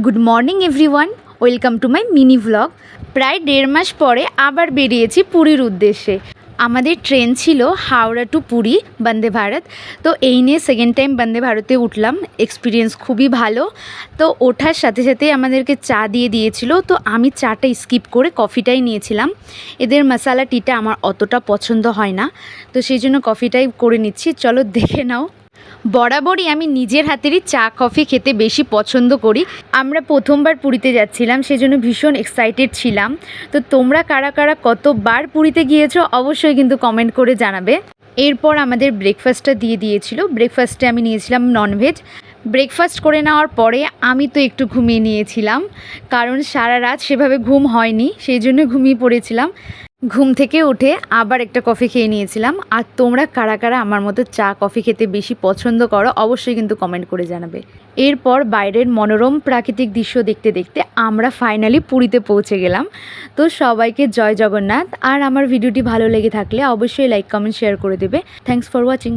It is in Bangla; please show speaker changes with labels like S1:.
S1: Good morning everyone, welcome to my mini vlog. প্রায় 1.5 মাস পরে আবার বেরিয়েছি পুরীর উদ্দেশ্যে। আমাদের ট্রেন ছিল হাওড়া টু পুরী বন্দে ভারত। তো এই নিয়ে সেকেন্ড টাইম বন্দে ভারতে উঠলাম, এক্সপিরিয়েন্স খুবই ভালো। তো ওঠার সাথে সাথে আমাদেরকে চা দিয়ে দিয়েছিল, তো আমি চাটা স্কিপ করে কফিটাই নিয়েছিলাম। এদের মশালা টিটা আমার অতটা পছন্দ হয় না, তো সেই জন্য কফিটাই করে নিচ্ছি। চলো দেখে নাও। বরাবরই আমি নিজের হাতেরই চা কফি খেতে বেশি পছন্দ করি। আমরা প্রথমবার পুরীতে যাচ্ছিলাম, সেজন্য ভীষণ এক্সাইটেড ছিলাম। তো তোমরা কারা কারা কতবার পুরীতে গিয়েছো অবশ্যই কিন্তু কমেন্ট করে জানাবে। এরপর আমাদের ব্রেকফাস্টটা দিয়ে দিয়েছিল। ব্রেকফাস্টে আমি নিয়েছিলাম ননভেজ। ব্রেকফাস্ট করে নেওয়ার পরে আমি তো একটু ঘুমিয়ে নিয়েছিলাম, কারণ সারা রাত সেভাবে ঘুম হয়নি, সেই জন্য ঘুমিয়ে পড়েছিলাম। ঘুম থেকে উঠে আবার একটা কফি খেয়ে নিয়েছিলাম। আর তোমরা কারা কারা আমার মতো চা কফি খেতে বেশি পছন্দ করো অবশ্যই কিন্তু কমেন্ট করে জানাবে। এরপর বাইরের মনোরম প্রাকৃতিক দৃশ্য দেখতে দেখতে আমরা ফাইনালি পুরীতে পৌঁছে গেলাম। তো সবাইকে জয় জগন্নাথ। আর আমার ভিডিওটি ভালো লেগে থাকলে অবশ্যই লাইক কমেন্ট শেয়ার করে দেবে। Thanks for watching.